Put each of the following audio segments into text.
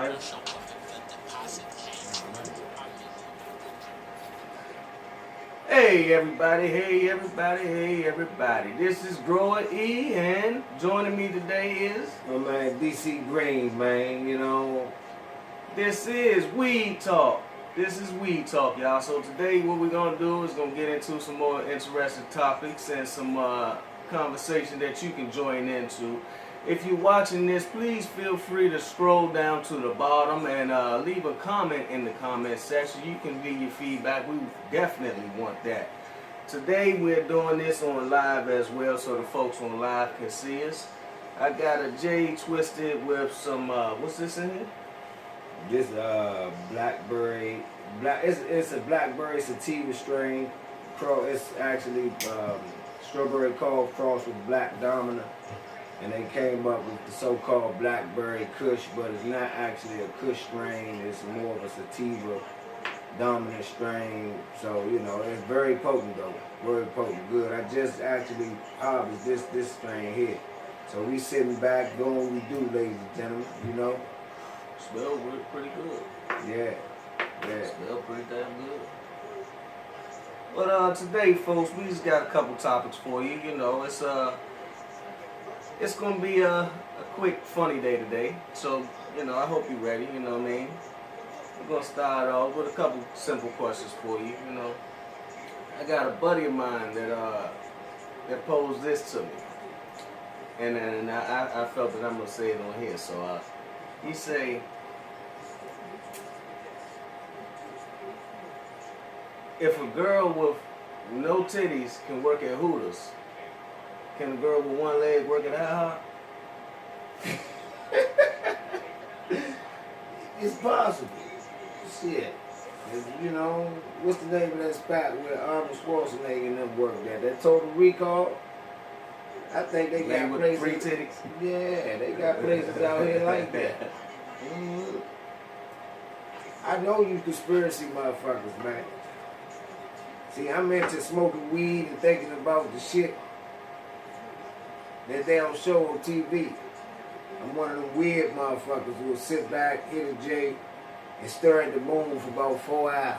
ready? Hey everybody, hey everybody, hey everybody. This is Grower E, and joining me today is my man DC Green, man. You know, this is Weed Talk. This is Weed Talk, y'all. So today what we're gonna do is gonna get into some more interesting topics and some conversation that you can join into. If you're watching this, please feel free to scroll down to the bottom and leave a comment in the comment section. You can leave your feedback. We definitely want that. Today we're doing this on live as well, so the folks on live can see us. I got a J twisted with some what's this in here? this blackberry, it's a blackberry sativa strain. It's actually strawberry cough crossed with black domina. And they came up with the so-called blackberry kush, but it's not actually a kush strain. It's more of a sativa dominant strain. So, you know, it's very potent though. Very potent, good. I just actually harvested this strain here. So we sitting back doing what we do, ladies and gentlemen, you know. Smell pretty good. Yeah. Smell pretty damn good. But today, folks, we just got a couple topics for you. You know, it's gonna be a quick, funny day today. So, you know, I hope you're ready. You know what I mean? We're gonna start off with a couple simple questions for you. You know, I got a buddy of mine that posed this to me, and I felt that I'm gonna say it on here. So he say, if a girl with no titties can work at Hooters, can a girl with one leg work at IHOP? It's possible. Shit. You know, what's the name of that spot where Arnold Schwarzenegger and them worked at? That Total Recall? I think they got places. Free titties? Yeah, they got places out here like that. I know you conspiracy motherfuckers, man. See, I'm into smoking weed and thinking about the shit that they don't show on TV. I'm one of them weird motherfuckers who will sit back, hit a J, and stare at the moon for about 4 hours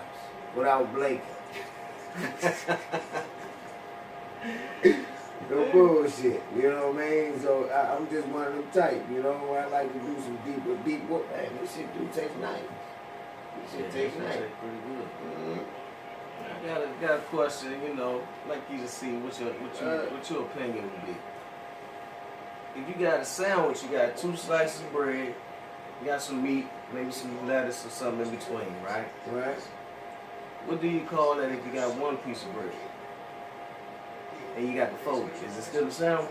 without blinking. No bullshit, you know what I mean? So I'm just one of them type, you know? I like to do some deep work. Man, this shit do taste nice. This shit tastes nice. Pretty good. I got a question, you know, like you to see what your opinion would be. If you got a sandwich, you got 2 slices of bread, you got some meat, maybe some lettuce or something in between, right? Right. What do you call that if you got 1 piece of bread? And you got the folded. Is it still a sandwich?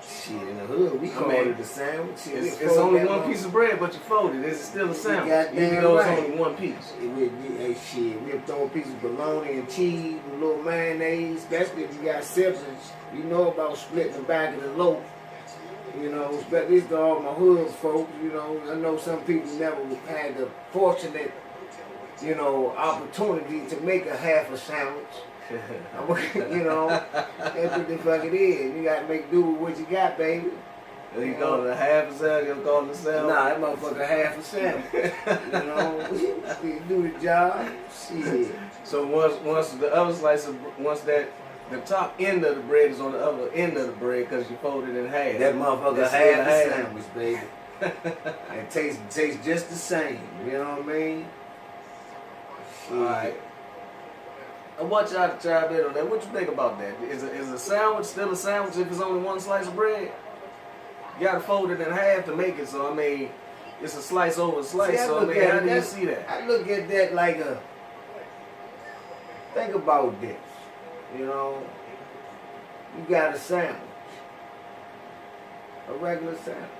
Shit, in the hood, we call it a sandwich. It's only 1 piece of bread, but you folded. Is it still a sandwich? Even though it's only 1 piece. Hey, shit, we'll throw a piece of bologna and cheese, a little mayonnaise, especially if you got siblings. You know about splitting the back of the loaf. You know, but this to all my hood folks, you know. I know some people never had the fortunate, you know, opportunity to make a half a sandwich. You know, that's what the fuck it is. You gotta make do with what you got, baby. You call it a half a sandwich, you call it a sandwich? Nah, that motherfucker half a sandwich. You know, you do the job, shit. So once the other slice of, the top end of the bread is on the other end of the bread because you fold it in half. That motherfucker half a sandwich, baby. It tastes just the same. You know what I mean? Alright. I want y'all to chime in on that. What you think about that? Is a sandwich still a sandwich if it's only 1 slice of bread? You gotta fold it in half to make it, so I mean, it's a slice over a slice, so I mean, how do you see that? I look at that like think about this, you know, you got a sandwich, a regular sandwich.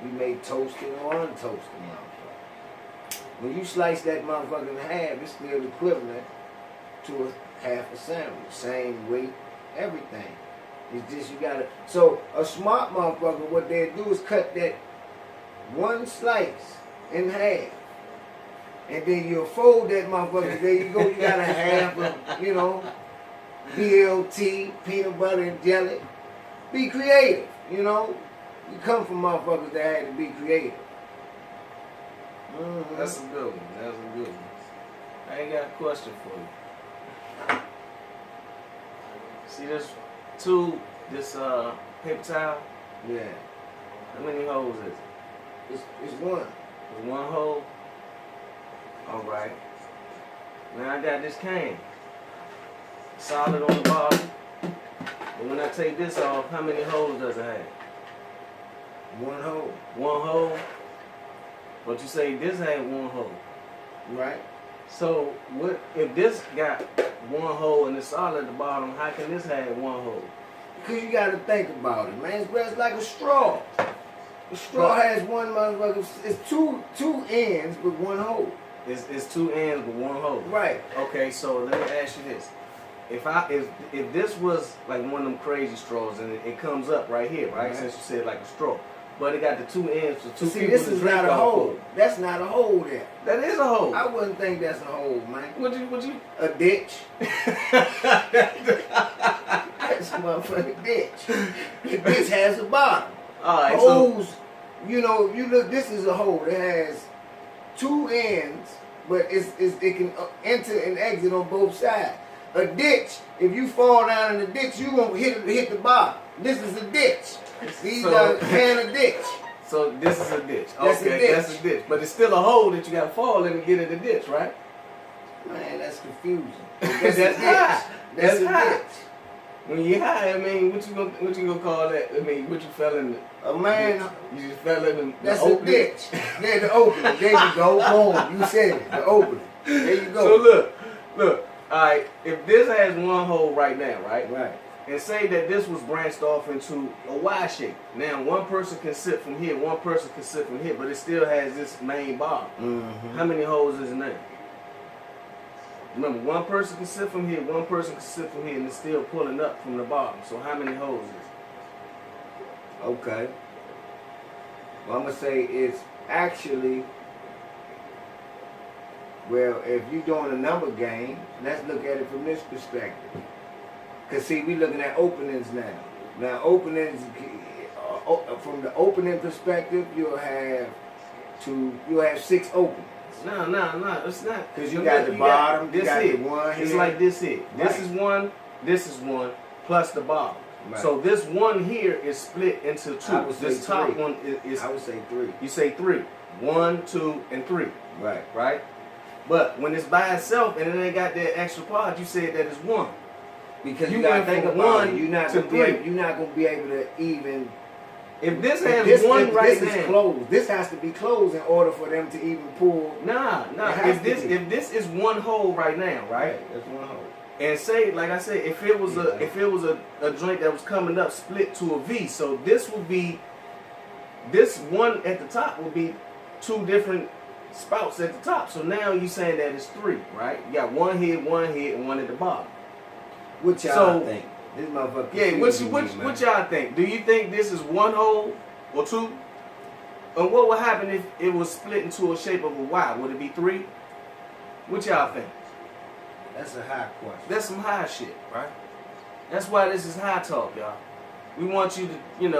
You may toast it or untoast it, motherfucker. When you slice that motherfucker in half, it's still equivalent to a half a sandwich, same weight, everything. It's just you gotta. So a smart motherfucker, what they do is cut that 1 slice in half, and then you'll fold that motherfucker. There you go. You got a half of, you know, BLT, peanut butter and jelly. Be creative, you know. You come from motherfuckers that had to be creative. That's a good one. That's a good one. I ain't got a question for you. See this paper towel? Yeah. How many holes is it? It's one. It's one hole? Alright. Now I got this can. Solid on the bottom. But when I take this off, how many holes does it have? One hole. One hole? But you say this had one hole. Right. So what if this got one hole and it's solid at the bottom, how can this have one hole? Because you got to think about it, man. It's like a straw. A straw has one motherfucker. It's two ends with one hole. It's two ends with one hole. Right. Okay, so let me ask you this. If this was like one of them crazy straws and it comes up right here, right? Since you said like a straw. But it got the two ends for two See, people this to is drink not a off hole. of. That's not a hole there. That is a hole. I wouldn't think that's a hole, man. Would you? A ditch. That's a motherfucking ditch. The ditch has a bottom. Alright, Holes, you know, you look, this is a hole. It has two ends, but it can enter and exit on both sides. A ditch, if you fall down in the ditch, you're going to hit the bottom. This is a ditch. These are a ditch. So this is a ditch. That's Okay, a ditch. that's a ditch. But it's still a hole that you got to fall in and get in the ditch, right? Man, that's confusing. That's high. That's a high. ditch. When you high, I mean, what you gonna call that? I mean, what you fell in? A man, You just fell in the that's opening. a ditch. There, the opening. There you go. Boom. You said it. The opening. There you go. So look. All right. If this has one hole right now, right? Right. And say that this was branched off into a Y shape. Now, one person can sit from here, one person can sit from here, but it still has this main bottom. Mm-hmm. How many holes is in there? Remember, one person can sit from here, one person can sit from here, and it's still pulling up from the bottom. So how many holes is it? Okay. Well, I'm going to say it's actually, well, if you're doing a number game, let's look at it from this perspective. Because, see, we're looking at openings now. Now, openings, from the opening perspective, you'll have 6 openings. No, it's not. Because you got the bottom, you got the one here. It's like this here. Right. This is one, plus the bottom. Right. So this one here is split into two. I would say This top three. one is I would say 3. You say 3. 1, 2, and 3. Right. Right? But when it's by itself and it ain't got that extra part, you said that it's 1. Because You you gotta went think from about 1 it. You're not to gonna be able to even. If this If has this, one if right this now, is closed. This has to be closed in order for them to even pull. nah. It has If to be. this is one hole right now, right? That's one hole. And say, like I said, if it was a joint that was coming up split to a V, so this would be, this one at the top would be 2 different spouts at the top. So now you're saying that it's 3, right? You got one here, and one at the bottom. What y'all think? This motherfucker. Yeah, what y'all think? Do you think this is 1 hole or 2? And what would happen if it was split into a shape of a Y? Would it be 3? What y'all think? That's a high question. That's some high shit, right? That's why this is high talk, y'all. We want you to,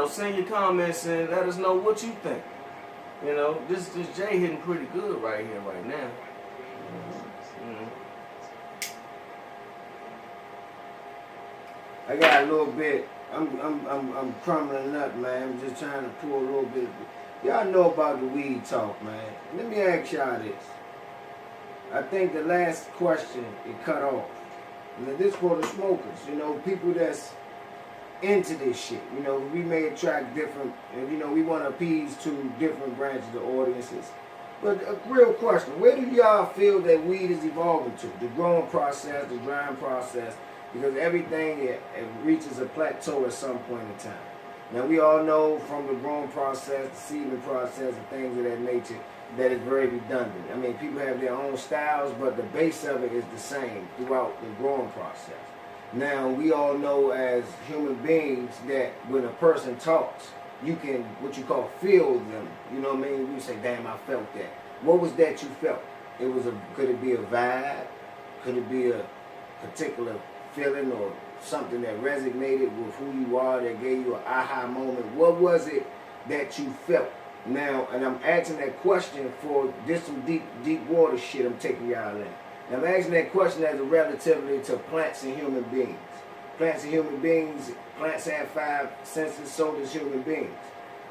send your comments and let us know what you think. This Jay hitting pretty good right here, right now. Mm-hmm. I got a little bit. I'm crumbling up, man. I'm just trying to pull a little bit. Y'all know about the weed talk, man. Let me ask y'all this. I think the last question it cut off. And this for the smokers, people that's into this shit. We may attract different, and we want to appease to different branches of audiences. But a real question, where do y'all feel that weed is evolving to? The growing process, the drying process, because everything it reaches a plateau at some point in time. Now we all know from the growing process, the seeding process, and things of that nature, that is very redundant. I mean, people have their own styles, but the base of it is the same throughout the growing process. Now, we all know as human beings that when a person talks, you can, what you call, feel them. You know what I mean? You say, damn, I felt that. What was that you felt? Could it be a vibe? Could it be a particular feeling or something that resonated with who you are, that gave you an aha moment? What was it that you felt? Now, and I'm asking that question for this some deep water shit I'm taking y'all in. Now, I'm asking that question as a relatively to plants and human beings. Plants and human beings, plants have 5 senses, so does human beings.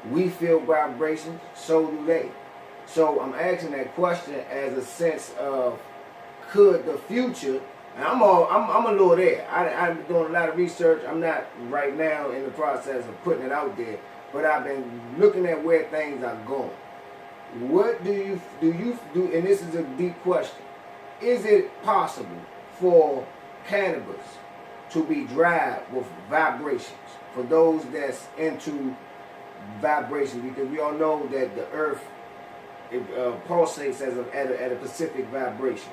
We feel vibrations, so do they. So I'm asking that question as a sense of, could the future, and I'm a little there. I'm doing a lot of research. I'm not right now in the process of putting it out there, but I've been looking at where things are going. What do you do? And this is a deep question. Is it possible for cannabis to be dried with vibrations? For those that's into vibration, because we all know that the earth pulsates at a specific vibration.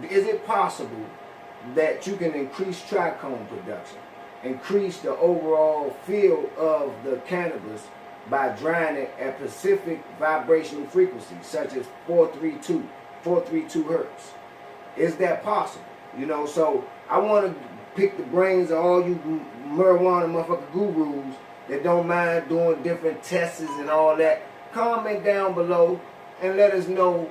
Is it possible that you can increase trichome production, increase the overall feel of the cannabis by drying it at specific vibrational frequencies, such as 432 hertz? Is that possible? You know, so I want to pick the brains of all you marijuana motherfucker gurus that don't mind doing different tests and all that. Comment down below and let us know,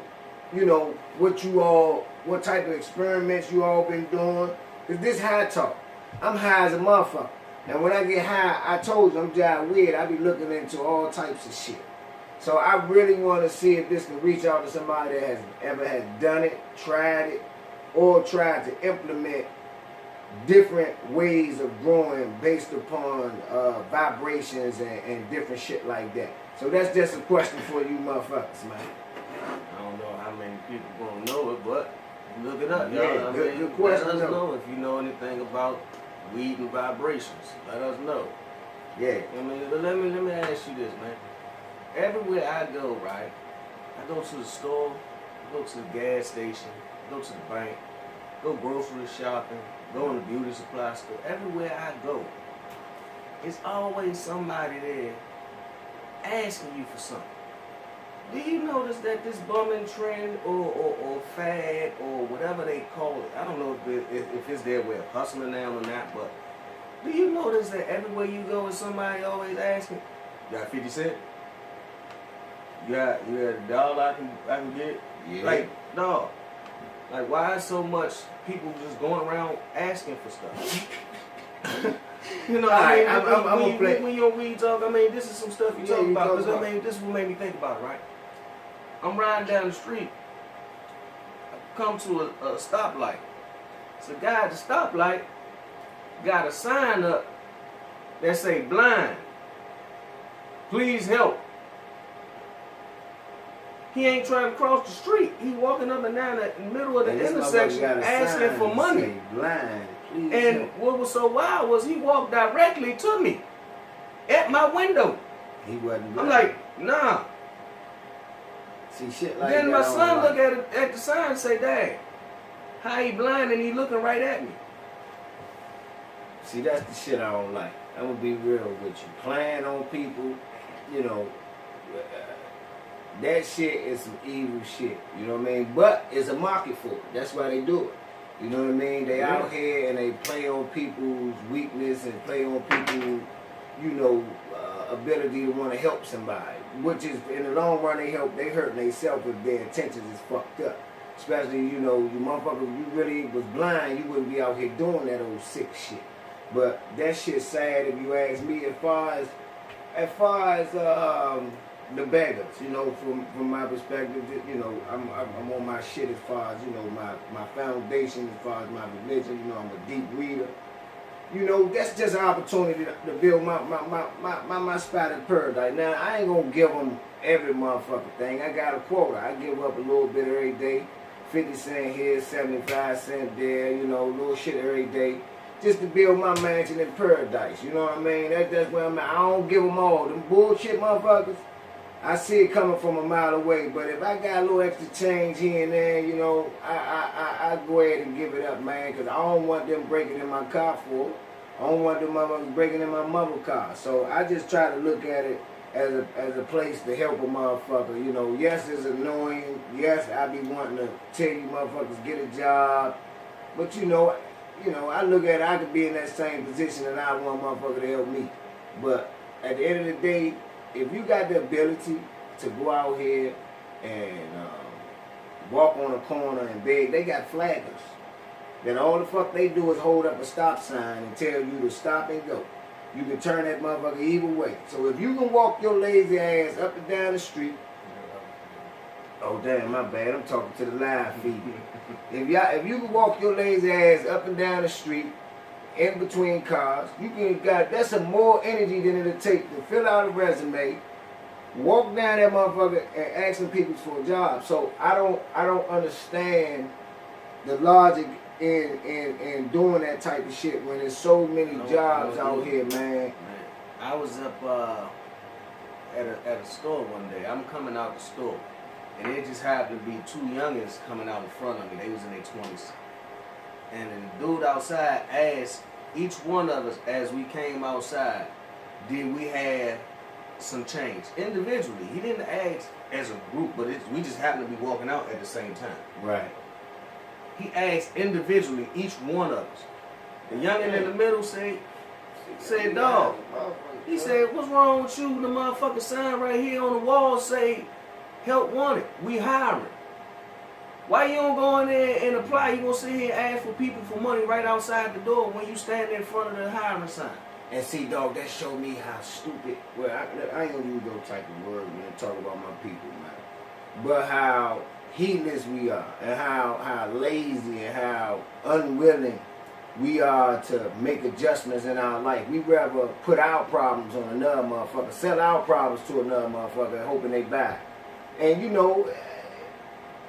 you know, what type of experiments you all been doing. Cause this high talk. I'm high as a motherfucker. And when I get high, I told you I'm just weird. I be looking into all types of shit. So I really want to see if this can reach out to somebody that has done it, tried it, or tried to implement different ways of growing based upon vibrations and different shit like that. So that's just a question for you motherfuckers, man. I don't know how many people gonna know it, but look it up, y'all. Yeah, good question. Let us know if you know anything about weed and vibrations. Let us know. Yeah. I mean, but let me ask you this, man. Everywhere I go, right? I go to the store, go to the gas station, go to the bank, go grocery shopping, go in the beauty supply store. Everywhere I go, it's always somebody there asking you for something. Do you notice that this bumming trend or fad or whatever they call it, I don't know if it's their way of hustling now or not, but do you notice that everywhere you go is somebody always asking, you got 50 cents? You got $1 I can get? Yeah. Like, dog. Like, why is so much people just going around asking for stuff? You know, I mean, when you're weed talk, I mean, this is some stuff you talk about. Because, I mean, this is what made me think about it, right? I'm riding down the street. I come to a stoplight. So the guy at the stoplight got a sign up that say, blind. Please help. He ain't trying to cross the street. He walking up and down in the middle of the intersection asking for money. Blind. Please and help. What was so wild was he walked directly to me at my window. He wasn't blind. I'm like, nah. See, shit like Then that. my son look at the sign and say, Dad, how he blind and he looking right at me? See, that's the shit I don't like. I'm gonna be real with you. Playing on people, you know, that shit is some evil shit. You know what I mean? But it's a market for it. That's why they do it. You know what I mean? They out here and they play on people's weakness and play on people's, you know, ability to want to help somebody. Which is, in the long run, they hurting themselves if their intentions is fucked up. Especially, you know, you motherfucker, if you really was blind, you wouldn't be out here doing that old sick shit. But that shit's sad if you ask me. As far as the beggars, you know, from my perspective, you know, I'm on my shit as far as, you know, my foundation, as far as my religion. You know, I'm a deep reader. You know, that's just an opportunity to build my spot in paradise. Now, I ain't gonna give them every motherfucking thing. I got a quota. I give up a little bit every day. 50 cents here, 75 cents there, you know, little shit every day. Just to build my mansion in paradise. You know what I mean? That's where I'm at. I don't give them all. Them bullshit motherfuckers, I see it coming from a mile away. But if I got a little extra change here and there, you know, I go ahead and give it up, man. Because I don't want them breaking in my car for it. I don't want them motherfuckers breaking in my mother's car. So I just try to look at it as a place to help a motherfucker. You know, yes, it's annoying. Yes, I be wanting to tell you motherfuckers get a job. But you know, I look at it, I could be in that same position and I want a motherfucker to help me. But at the end of the day, if you got the ability to go out here and walk on a corner and beg. They got flaggers. Then all the fuck they do is hold up a stop sign and tell you to stop and go. You can turn that motherfucker either way. So if you can walk your lazy ass up and down the street, oh damn, my bad, I'm talking to the live feed. If you can walk your lazy ass up and down the street, in between cars, you can that's some more energy than it'll take to fill out a resume, walk down that motherfucker and asking people for a job. So I don't understand the logic in doing that type of shit when there's so many jobs out here, man. I was up at a store one day. I'm coming out the store, and it just happened to be two youngins coming out in front of me. They was in their 20s. And the dude outside asked each one of us as we came outside, did we have some change? Individually. He didn't ask as a group, but we just happened to be walking out at the same time. Right. He asked individually each one of us. The youngin in the middle said, dog. He said, what's wrong with you? The motherfucking sign right here on the wall say, help wanted. We hiring. Why you don't go in there and apply? You gonna sit here and ask for people for money right outside the door when you stand in front of the hiring sign? And see, dog, that showed me how stupid. Well, I ain't gonna use those type of words when I talk about my people, man. But how heedless we are, and how lazy and how unwilling we are to make adjustments in our life. We rather put our problems on another motherfucker, sell our problems to another motherfucker, hoping they buy. And you know,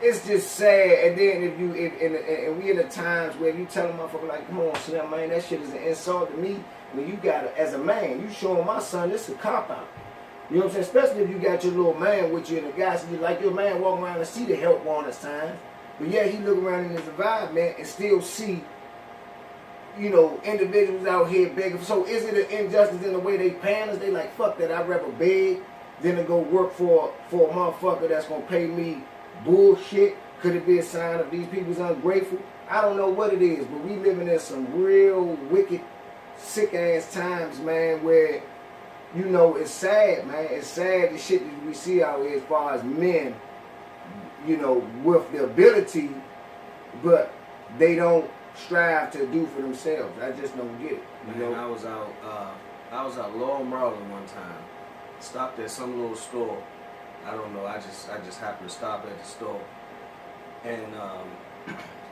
it's just sad. And then and we in the times where you tell a motherfucker like, come on, Slim, man, that shit is an insult to me. When you got it as a man, you showing my son this is a cop out. You know what I'm saying? Especially if you got your little man with you and the guy, so you like your man walking around and see the help wanted signs. But yeah, he look around in his environment and still see, you know, individuals out here begging. So is it an injustice in the way they paying us? They like, fuck that, I'd rather beg than to go work for a motherfucker that's gonna pay me bullshit. Could it be a sign of these people's ungrateful? I don't know what it is, but we living in some real wicked, sick ass times, man, where, you know, it's sad, man. It's sad the shit that we see out here as far as men, you know, with the ability, but they don't strive to do for themselves. I just don't get it. You know? I was out Lower Maryland one time. Stopped at some little store. I don't know. I just happened to stop at the store, and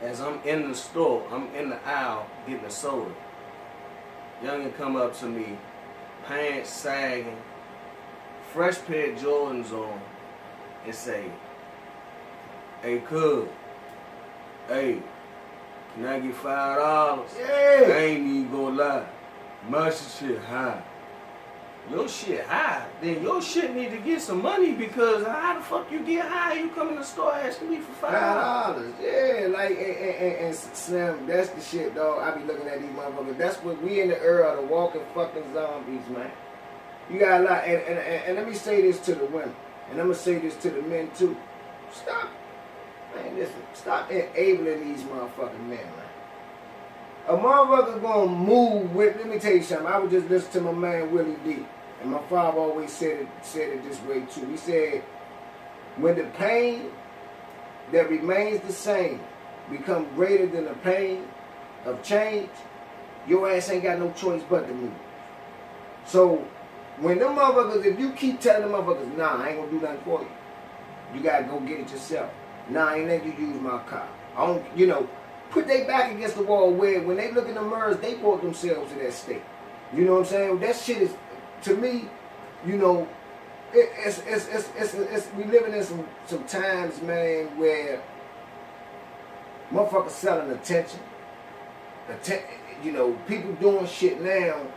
as I'm in the store, I'm in the aisle getting a soda. Youngin come up to me, pants sagging, fresh pair of Jordans on, and say, "Hey, cuz, hey, can I get $5? Yeah. I ain't even gonna lie, my shit high. Your shit high, then your shit need to get some money, because how the fuck you get high? You come in the store asking me for $5? Yeah, like, and Slim, that's the shit, dog. I be looking at these motherfuckers. That's what we in the era of the walking fucking zombies, man. You got a lot, and let me say this to the women, and I'm gonna say this to the men too. Stop, man, listen, stop enabling these motherfucking men, man. A motherfucker gonna move with, let me tell you something. I was just listening to my man Willie D. And my father always said it this way too. He said, when the pain that remains the same become greater than the pain of change, your ass ain't got no choice but to move. So when them motherfuckers, if you keep telling them motherfuckers, nah, I ain't gonna do nothing for you, you gotta go get it yourself. Nah, I ain't letting you use my car. I don't, you know, put their back against the wall where when they look in the mirrors, they brought themselves to that state. You know what I'm saying? That shit is, to me, you know, it's we living in some times, man, where motherfuckers selling attention. You know, people doing shit now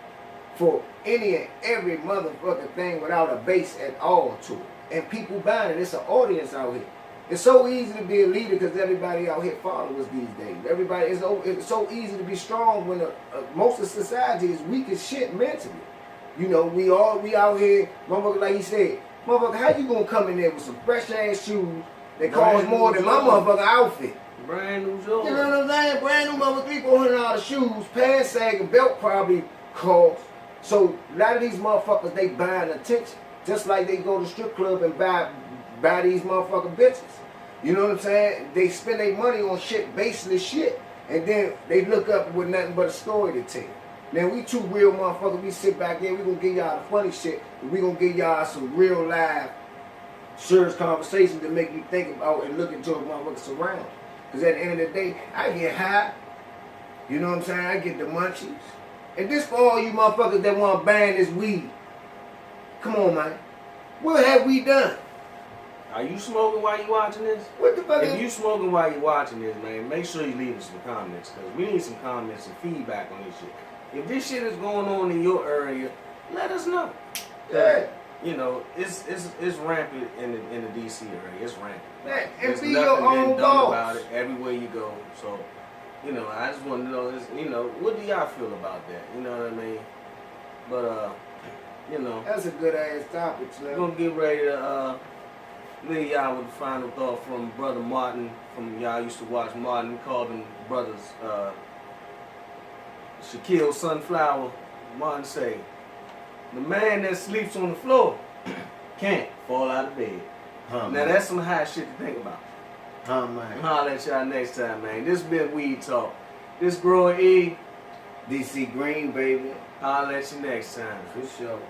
for any and every motherfucking thing without a base at all to it. And people buying it. It's an audience out here. It's so easy to be a leader because everybody out here follows these days. Everybody, it's so easy to be strong when most of society is weak as shit mentally. You know, we out here, motherfucker, like he said, motherfucker, how you gonna come in there with some fresh ass shoes that cost more than my motherfucker outfit? Brand new Jordan. You know what I'm saying? Brand new motherfucker, $300 shoes, pants sagging, belt probably cost. So a lot of these motherfuckers, they buying attention. Just like they go to strip club and buy these motherfucking bitches. You know what I'm saying? They spend their money on shit, baseless shit. And then they look up with nothing but a story to tell. Now we two real motherfuckers, we sit back there, we gonna give y'all the funny shit, and we gonna give y'all some real live, serious conversation to make you think about and look into a motherfucker's surroundings. Because at the end of the day, I get high, you know what I'm saying? I get the munchies. And this for all you motherfuckers that wanna ban this weed. Come on, man. What have we done? Are you smoking while you watching this? What the fuck? If you smoking while you watching this, man, make sure you leave us some comments, because we need some comments and feedback on this shit. If this shit is going on in your area, let us know. Yeah. You know, it's rampant in the DC area. It's rampant. Yeah, and There's be nothing your own getting done boss about it everywhere you go. So, you know, I just want to know, what do y'all feel about that? You know what I mean? But, you know. That's a good ass topic, We're Slim. going to get ready to leave y'all with the final thought from Brother Martin. From y'all used to watch Martin. We called them brothers Shaquille Sunflower. Martin say, the man that sleeps on the floor can't fall out of bed. Now that's some high shit to think about. Man. Holler at y'all next time, man. This been Weed Talk. This Grower E. DC Green, baby. Holler at you next time. For sure.